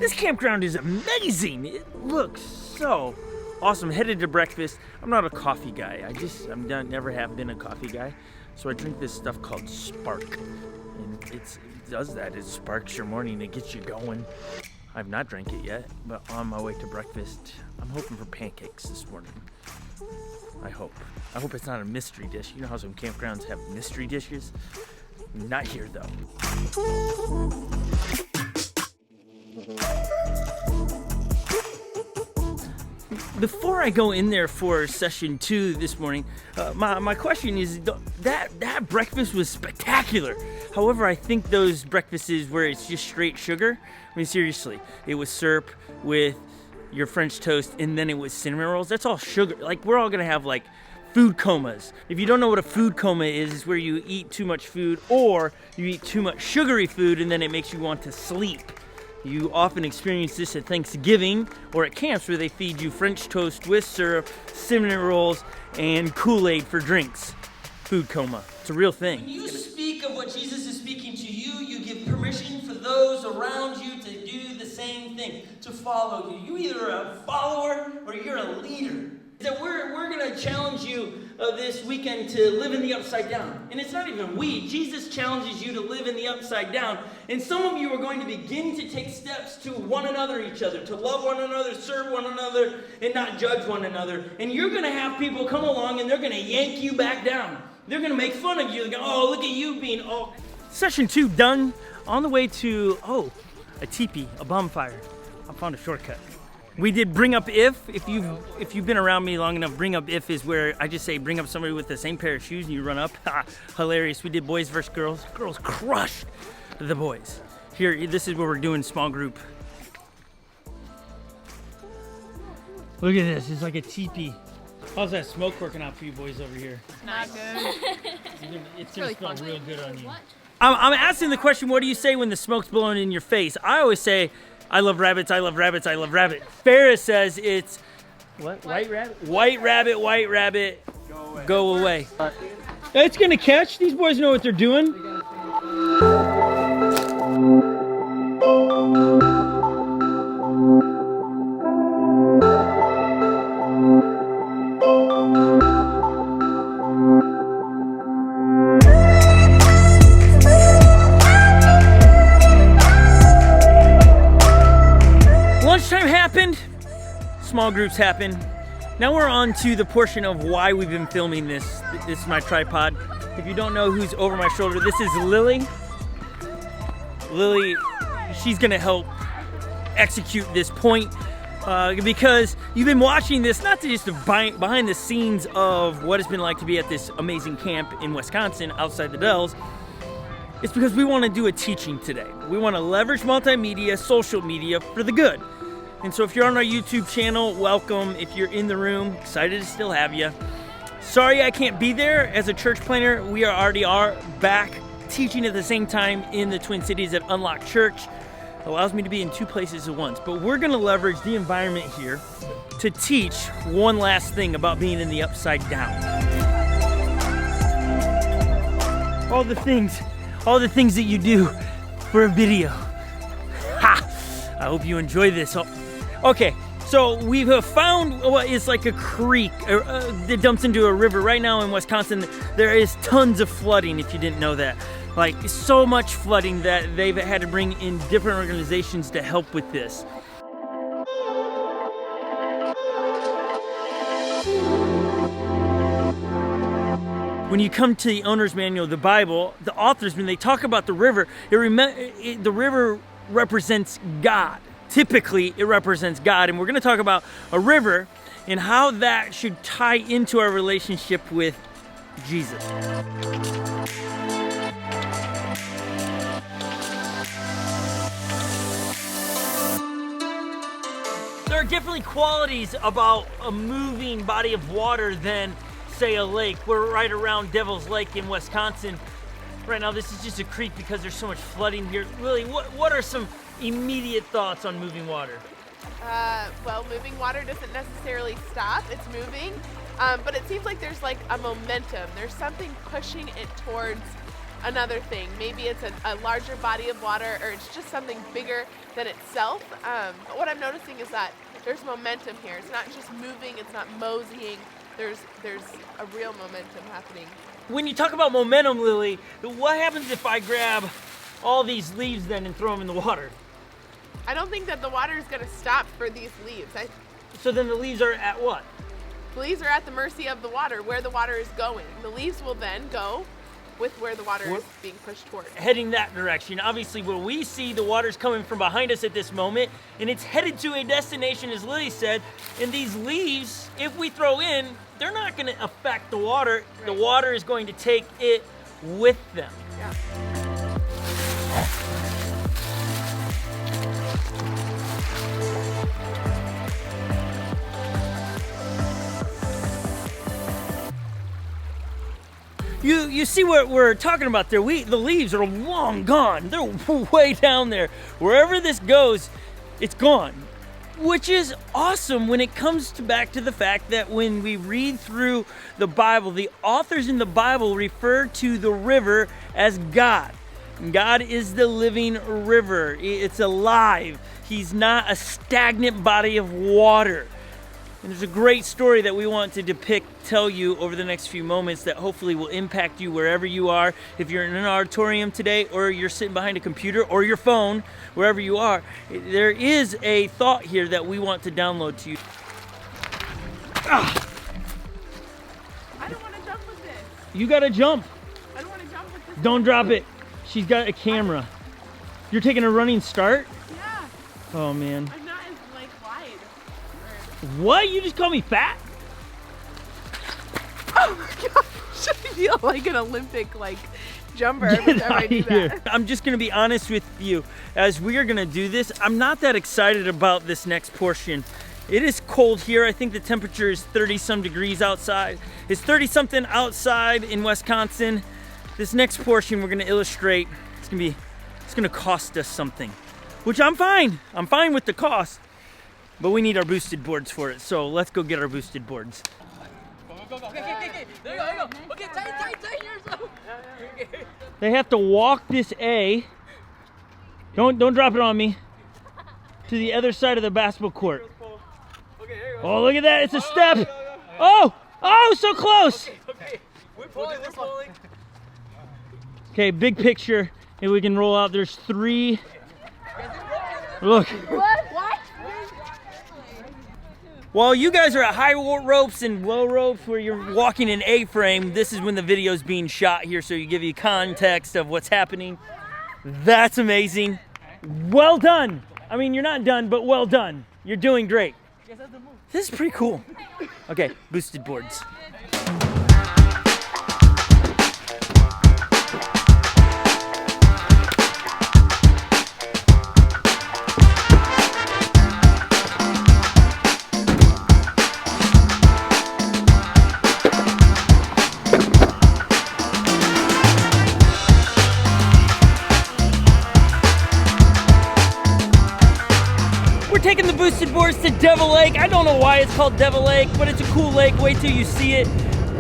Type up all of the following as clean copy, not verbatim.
This campground is amazing. It looks so awesome. Headed to breakfast. I'm not a coffee guy. Never have been a coffee guy. So I drink this stuff called Spark. And it does that. It sparks your morning. It gets you going. I've not drank it yet, but on my way to breakfast, I'm hoping for pancakes this morning. I hope it's not a mystery dish. You know how some campgrounds have mystery dishes? Not here, though. Before I go in there for session 2 this morning, my question is that breakfast was spectacular. However, I think those breakfasts where it's just straight sugar, I mean, seriously, it was syrup with your French toast and then it was cinnamon rolls. That's all sugar. Like, we're all gonna have like food comas. If you don't know what a food coma is, it's where you eat too much food or you eat too much sugary food and then it makes you want to sleep. You often experience this at Thanksgiving or at camps where they feed you French toast with syrup, cinnamon rolls, and Kool-Aid for drinks. Food coma. It's a real thing. When you speak of what Jesus is speaking to you, you give permission for those around you to do the same thing, to follow you. You either are a follower or you're a leader. That we're going to challenge you this weekend to live in the upside down. And it's not even we. Jesus challenges you to live in the upside down. And some of you are going to begin to take steps to one another, each other, to love one another, serve one another, and not judge one another. And you're going to have people come along and they're going to yank you back down. They're going to make fun of you. They're going, oh, look at you being, oh. Session 2 done. On the way to, a teepee, a bonfire. I found a shortcut. We did bring up if you've been around me long enough, bring up if is where I just say bring up somebody with the same pair of shoes and you run up. Hilarious. We did boys versus girls. Girls crushed the boys. Here, this is where we're doing small group. Look at this. It's like a teepee. How's that smoke working out for you boys over here? Not good. It's gonna smell real good on you. I'm asking the question, what do you say when the smoke's blowing in your face? I always say, I love rabbits, I love rabbits, I love rabbit. Ferris says it's, what, white rabbit? White rabbit, go away. It's gonna catch, these boys know what they're doing. Lunchtime happened, small groups happened. Now we're on to the portion of why we've been filming this. This is my tripod. If you don't know who's over my shoulder, this is Lily. Lily, she's gonna help execute this point because you've been watching this, not just behind the scenes of what it's been like to be at this amazing camp in Wisconsin outside the Dells. It's because we want to do a teaching today. We want to leverage multimedia, social media for the good. And so if you're on our YouTube channel, welcome. If you're in the room, excited to still have you. Sorry I can't be there as a church planner. We already are back teaching at the same time in the Twin Cities at Unlocked Church. It allows me to be in 2 places at once. But we're going to leverage the environment here to teach one last thing about being in the upside down. All the things that you do for a video. Ha! I hope you enjoy this. Okay, so we've found what is like a creek that dumps into a river. Right now in Wisconsin, there is tons of flooding, if you didn't know that. Like, so much flooding that they've had to bring in different organizations to help with this. When you come to the owner's manual of the Bible, the authors, when they talk about the river, the river represents God. Typically, it represents God. And we're going to talk about a river and how that should tie into our relationship with Jesus. There are definitely qualities about a moving body of water than, say, a lake. We're right around Devil's Lake in Wisconsin. Right now, this is just a creek because there's so much flooding here. Lily, what are some immediate thoughts on moving water? Well, moving water doesn't necessarily stop. It's moving, but it seems like there's like a momentum. There's something pushing it towards another thing. Maybe it's a larger body of water, or it's just something bigger than itself. But what I'm noticing is that there's momentum here. It's not just moving, it's not moseying. There's a real momentum happening. When you talk about momentum, Lily, what happens if I grab all these leaves then and throw them in the water? I don't think that the water is going to stop for these leaves. So then the leaves are at what? The leaves are at the mercy of the water, where the water is going. The leaves will then go with where the water is being pushed toward. Heading that direction. Obviously, what we see, the water's coming from behind us at this moment, and it's headed to a destination, as Lily said. And these leaves, if we throw in, they're not going to affect the water. Right. The water is going to take it with them. Yeah. You see what we're talking about there? The leaves are long gone. They're way down there. Wherever this goes, it's gone. Which is awesome when it comes back to the fact that when we read through the Bible, the authors in the Bible refer to the river as God. God is the living river. It's alive. He's not a stagnant body of water. And there's a great story that we want to tell you over the next few moments that hopefully will impact you wherever you are. If you're in an auditorium today, or you're sitting behind a computer or your phone, wherever you are, there is a thought here that we want to download to you. I don't want to jump with this. You gotta jump. I don't want to jump with this. Don't drop it. She's got a camera. You're taking a running start? Yeah. Oh man. I'm not as wide. What? You just call me fat? Oh my gosh. I feel like an Olympic jumper every time I do that. I'm just gonna be honest with you. As we are gonna do this, I'm not that excited about this next portion. It is cold here. I think the temperature is 30-some degrees outside. It's 30-something outside in Wisconsin. This next portion we're gonna illustrate, it's gonna cost us something, which I'm fine. I'm fine with the cost, but we need our boosted boards for it. So let's go get our boosted boards. Go. Okay. There you go. Okay, tight yourself. They have to walk this A. Don't drop it on me. To the other side of the basketball court. Okay, there you go. Oh, look at that! It's a step. Oh, so close. Okay. We're pulling. Okay, big picture. If we can roll out, there's 3. Look. What? While you guys are at high ropes and low ropes where you're walking in A-frame, this is when the video is being shot here, so you give you context of what's happening. That's amazing. Well done. I mean, you're not done, but well done. You're doing great. This is pretty cool. Okay, boosted boards. Taking the boosted boards to Devil Lake. I don't know why it's called Devil Lake, but it's a cool lake. Wait till you see it.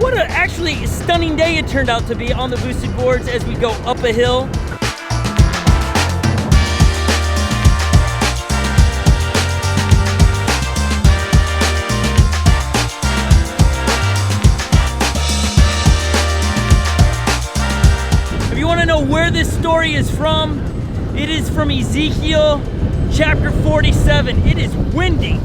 What a actually stunning day it turned out to be on the boosted boards as we go up a hill. If you want to know where this story is from, it is from Ezekiel chapter 47. It is windy.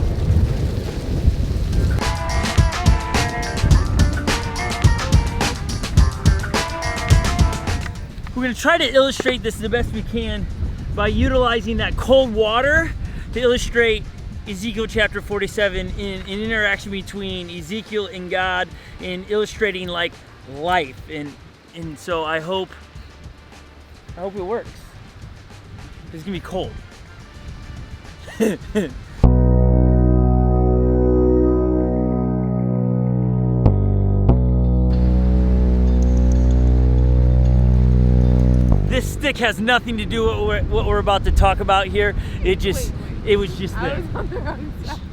We're going to try to illustrate this the best we can by utilizing that cold water to illustrate Ezekiel chapter 47 in an interaction between Ezekiel and God, and illustrating life. And so I hope it works. It's going to be cold. This stick has nothing to do with what we're about to talk about here. It was just there.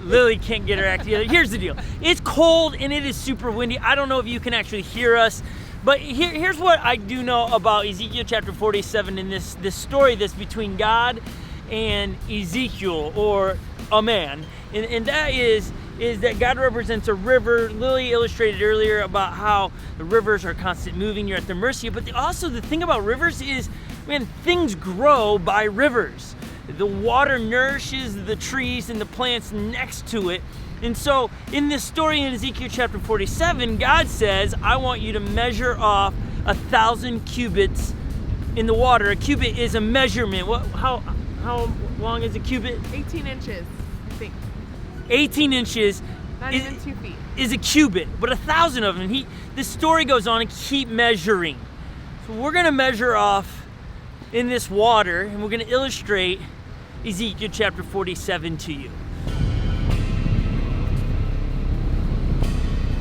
Lily can't get her act together. Here's the deal. It's cold and it is super windy. I don't know if you can actually hear us But here's what I do know about Ezekiel chapter 47 and this story that's between God and Ezekiel, or a man. And that is that God represents a river. Lily illustrated earlier about how the rivers are constant moving. You're at the mercy. But also the thing about rivers is, man, things grow by rivers. The water nourishes the trees and the plants next to it. And so in this story in Ezekiel chapter 47, God says, I want you to measure off 1,000 cubits in the water. A cubit is a measurement. How long is a cubit? 18 inches, I think. 18 inches. Not even 2 feet. Is a cubit, but 1,000 of them. This story goes on and keep measuring. So we're going to measure off in this water, and we're going to illustrate Ezekiel chapter 47 to you.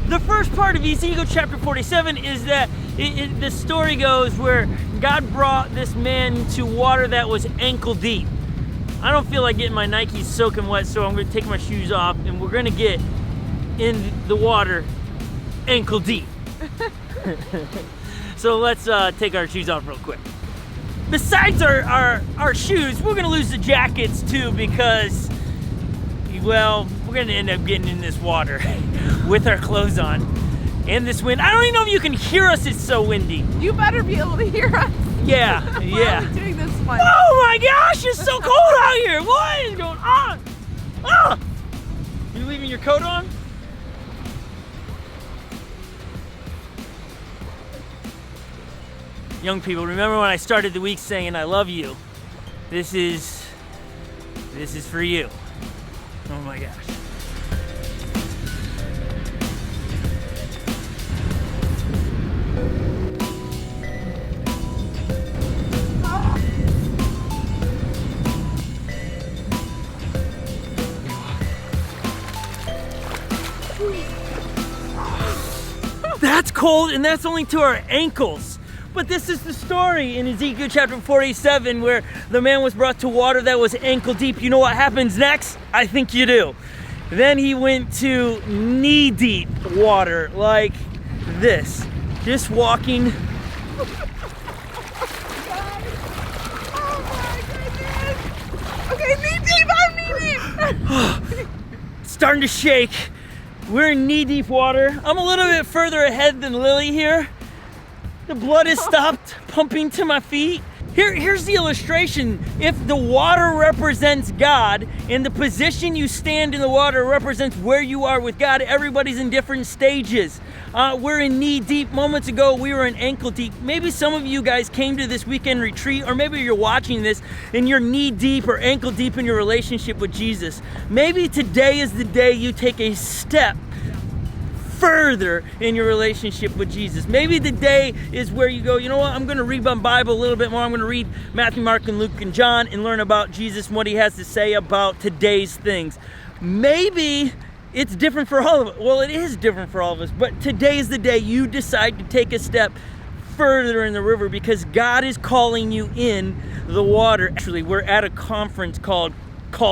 The first part of Ezekiel chapter 47 is that the story goes where God brought this man to water that was ankle deep. I don't feel like getting my Nikes soaking wet, so I'm going to take my shoes off and we're going to get in the water ankle deep. So let's take our shoes off real quick. Besides our shoes, we're going to lose the jackets too, because, well, we're going to end up getting in this water with our clothes on and this wind. I don't even know if you can hear us, it's so windy. You better be able to hear us. Yeah, yeah. We're doing this one. Oh my gosh, it's so cold out here. What is going on? Ah! You leaving your coat on? Young people, remember when I started the week saying I love you? This is for you. Oh my gosh. That's cold, and that's only to our ankles. But this is the story in Ezekiel chapter 47 where the man was brought to water that was ankle deep. You know what happens next? I think you do. Then he went to knee deep water like this. Just walking. Oh my goodness. Okay, knee deep, I'm knee deep. Starting to shake. We're in knee deep water. I'm a little bit further ahead than Lily here. The blood has stopped pumping to my feet. Here's the illustration. If the water represents God and the position you stand in the water represents where you are with God, everybody's in different stages. We're in knee deep. Moments ago, we were in ankle deep. Maybe some of you guys came to this weekend retreat, or maybe you're watching this and you're knee deep or ankle deep in your relationship with Jesus. Maybe today is the day you take a step further in your relationship with Jesus. Maybe the day is where you go, you know what, I'm going to read my Bible a little bit more. I'm going to read Matthew, Mark, and Luke, and John and learn about Jesus and what he has to say about today's things. Maybe it's different for all of us. Well, it is different for all of us, but today is the day you decide to take a step further in the river because God is calling you in the water. Actually, we're at a conference called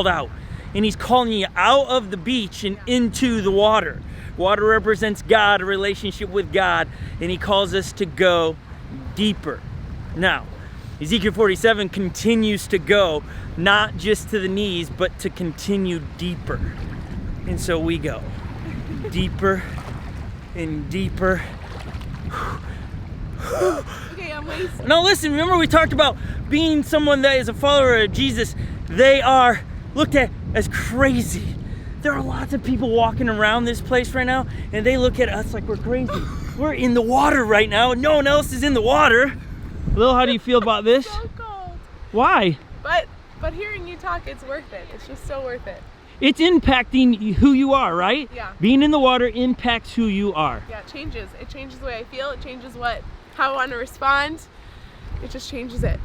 Out, and he's calling you out of the beach and into the water. Water represents God, a relationship with God, and he calls us to go deeper. Now, Ezekiel 47 continues to go, not just to the knees, but to continue deeper. And so we go deeper and deeper. Okay, I'm wasting. Now listen, remember we talked about being someone that is a follower of Jesus. They are looked at as crazy. There are lots of people walking around this place right now, and they look at us like we're crazy. We're in the water right now, and no one else is in the water. Lil, how do you feel about this? So cold. Why? But hearing you talk, it's worth it. It's just so worth it. It's impacting who you are, right? Yeah. Being in the water impacts who you are. Yeah, it changes. It changes the way I feel. It changes how I want to respond. It just changes it.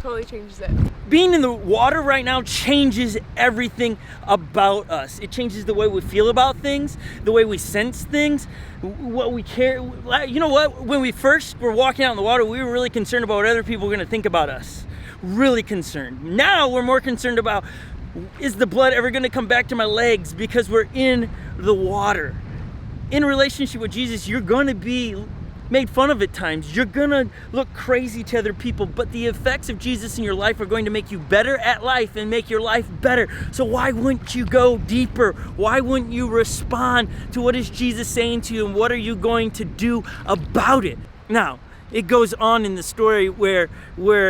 Totally changes it. Being in the water right now changes everything about us. It changes the way we feel about things, the way we sense things, what we care. You know what? When we first were walking out in the water, we were really concerned about what other people were going to think about us. Really concerned. Now we're more concerned about, is the blood ever going to come back to my legs because we're in the water? In a relationship with Jesus, you're going to be made fun of at times. You're gonna look crazy to other people, but the effects of Jesus in your life are going to make you better at life and make your life better. So why wouldn't you go deeper? Why wouldn't you respond to what is Jesus saying to you, and what are you going to do about it? Now, it goes on in the story where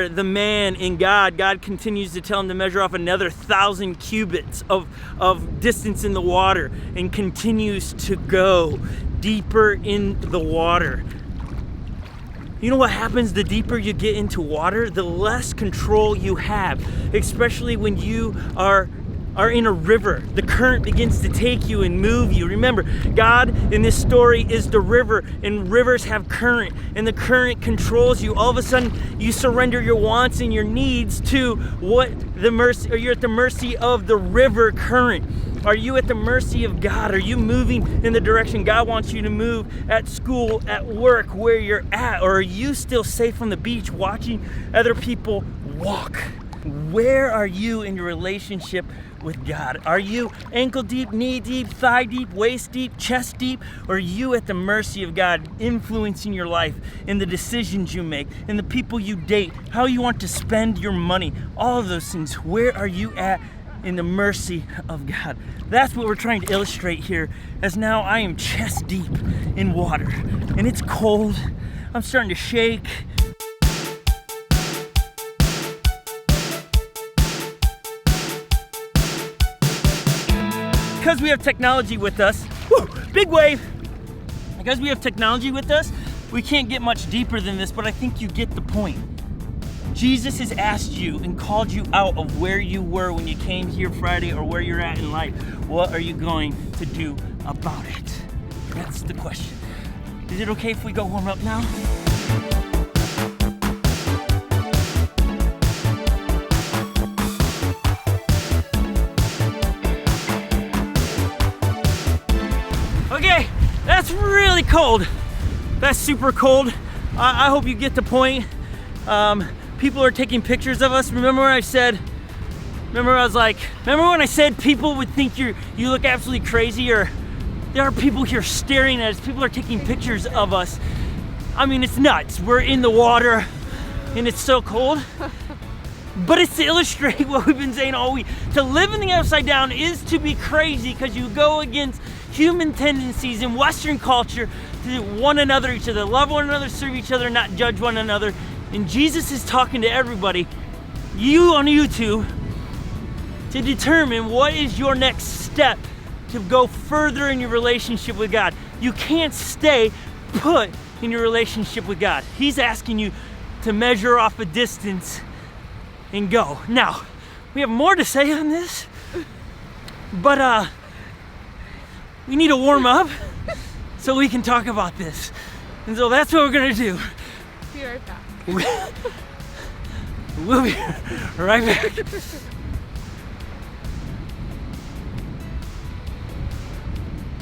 the man in God continues to tell him to measure off another 1,000 cubits of distance in the water, and continues to go deeper in the water. You know what happens the deeper you get into water? The less control you have, especially when you are in a river. The current begins to take you and move you. Remember, God in this story is the river, and rivers have current, and the current controls you. All of a sudden, you surrender your wants and your needs to you're at the mercy of the river current. Are you at the mercy of God? Are you moving in the direction God wants you to move at school, at work, where you're at? Or are you still safe on the beach watching other people walk? Where are you in your relationship with God? Are you ankle deep, knee deep, thigh deep, waist deep, chest deep? Or are you at the mercy of God, influencing your life in the decisions you make, in the people you date, how you want to spend your money, all of those things? Where are you at in the mercy of God? That's what we're trying to illustrate here, as now I am chest deep in water, and it's cold. I'm starting to shake. Because we have technology with us, big wave. Because we have technology with us, we can't get much deeper than this, but I think you get the point. Jesus has asked you and called you out of where you were when you came here Friday, or where you're at in life. What are you going to do about it? That's the question. Is it okay if we go warm up now? Okay, that's really cold. That's super cold. I hope you get the point. People are taking pictures of us. Remember when I said people would think you look absolutely crazy, or there are people here staring at us. People are taking pictures of us. I mean, it's nuts. We're in the water and it's so cold. But it's to illustrate what we've been saying all week. To live in the upside down is to be crazy, because you go against human tendencies in Western culture to one another, each other, love one another, serve each other, not judge one another. And Jesus is talking to everybody, you on YouTube, to determine what is your next step to go further in your relationship with God. You can't stay put in your relationship with God. He's asking you to measure off a distance and go. Now, we have more to say on this, but we need to warm up so we can talk about this. And so that's what we're gonna do. Be right back. We'll be right back.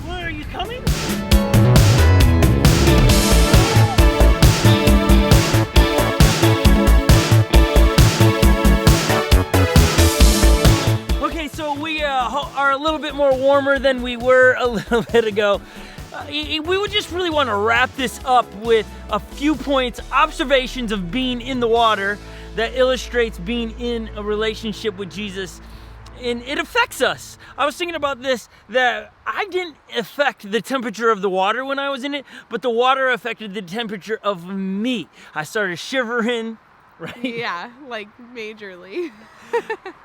Where are you coming? Okay, so we are a little bit more warmer than we were a little bit ago. We would just really want to wrap this up with a few points, observations of being in the water that illustrates being in a relationship with Jesus. And it affects us. I was thinking about this, that I didn't affect the temperature of the water when I was in it, but the water affected the temperature of me. I started shivering, right? Yeah, like majorly.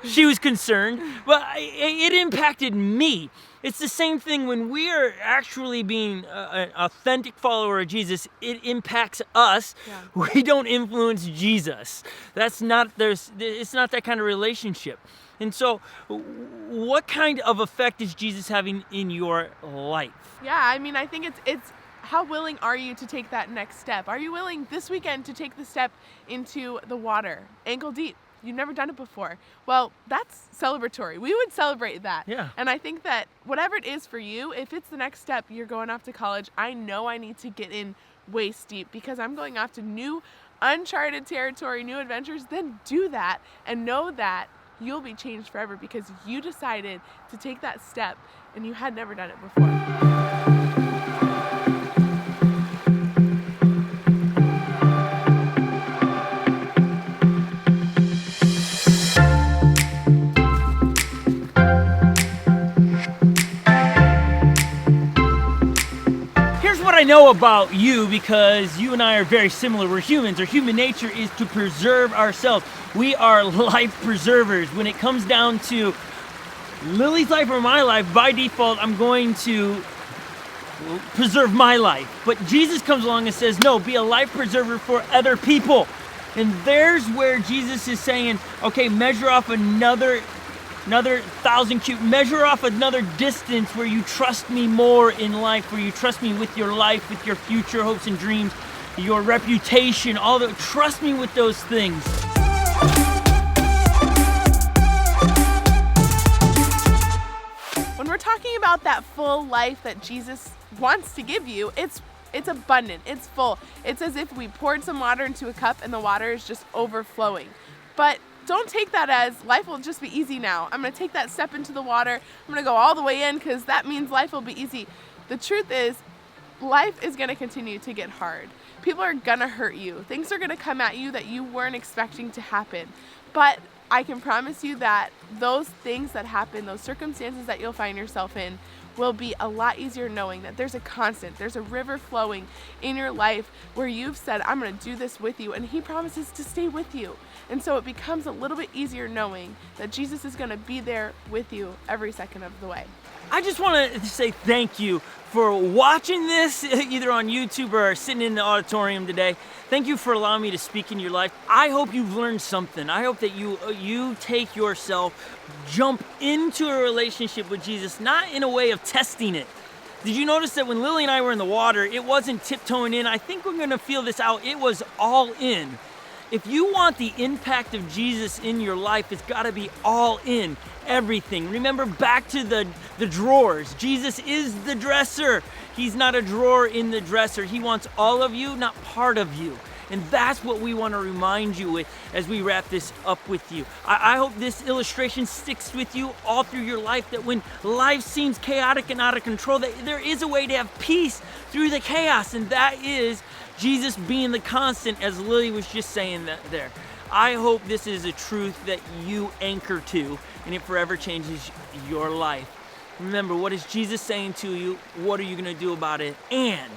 She was concerned, but it impacted me. It's the same thing when we are actually being an authentic follower of Jesus. It impacts us. Yeah. We don't influence Jesus. It's not that kind of relationship. And so, what kind of effect is Jesus having in your life? Yeah, I mean, I think it's how willing are you to take that next step? Are you willing this weekend to take the step into the water, ankle deep? You've never done it before. Well, that's celebratory. We would celebrate that. Yeah. And I think that whatever it is for you, if it's the next step, you're going off to college, I know I need to get in waist deep because I'm going off to new, uncharted territory, new adventures, then do that and know that you'll be changed forever because you decided to take that step and you had never done it before. know about you because you and I are very similar. We're humans. Our human nature is to preserve ourselves. We are life preservers. When it comes down to Lily's life or my life, by default, I'm going to preserve my life. But Jesus comes along and says, no, be a life preserver for other people. And there's where Jesus is saying, okay, measure off another 1,000 cubits, measure off another distance where you trust me more in life, where you trust me with your life, with your future hopes and dreams, your reputation, trust me with those things. When we're talking about that full life that Jesus wants to give you, it's abundant, it's full. It's as if we poured some water into a cup and the water is just overflowing. But don't take that as life will just be easy now. I'm going to take that step into the water. I'm going to go all the way in because that means life will be easy. The truth is, life is going to continue to get hard. People are going to hurt you. Things are going to come at you that you weren't expecting to happen. But I can promise you that those things that happen, those circumstances that you'll find yourself in, will be a lot easier knowing that there's a constant, there's a river flowing in your life where you've said, I'm going to do this with you, and he promises to stay with you. And so it becomes a little bit easier knowing that Jesus is going to be there with you every second of the way. I just want to say thank you for watching this either on YouTube or sitting in the auditorium today. Thank you for allowing me to speak in your life. I hope you've learned something. I hope that you take yourself, jump into a relationship with Jesus, not in a way of testing it. Did you notice that when Lily and I were in the water, it wasn't tiptoeing in? I think we're going to feel this out. It was all in. If you want the impact of Jesus in your life, it's got to be all in, everything. Remember back to the drawers. Jesus is the dresser. He's not a drawer in the dresser. He wants all of you, not part of you. And that's what we want to remind you with as we wrap this up with you. I hope this illustration sticks with you all through your life, that when life seems chaotic and out of control, that there is a way to have peace through the chaos, and that is Jesus being the constant, as Lily was just saying that there. I hope this is a truth that you anchor to, and it forever changes your life. Remember, what is Jesus saying to you? What are you going to do about it? And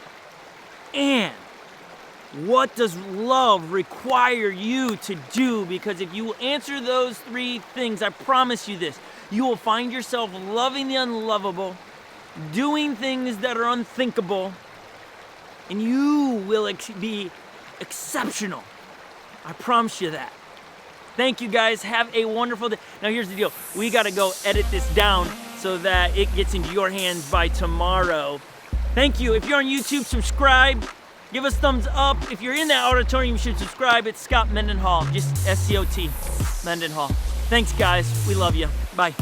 what does love require you to do? Because if you answer those three things, I promise you this, you will find yourself loving the unlovable, doing things that are unthinkable, and you will be exceptional. I promise you that. Thank you guys. Have a wonderful day. Now here's the deal. We got to go edit this down so that it gets into your hands by tomorrow. Thank you. If you're on YouTube, subscribe. Give us thumbs up. If you're in that auditorium, you should subscribe. It's Scot Mendenhall, just SCOT, Mendenhall. Thanks, guys. We love you. Bye.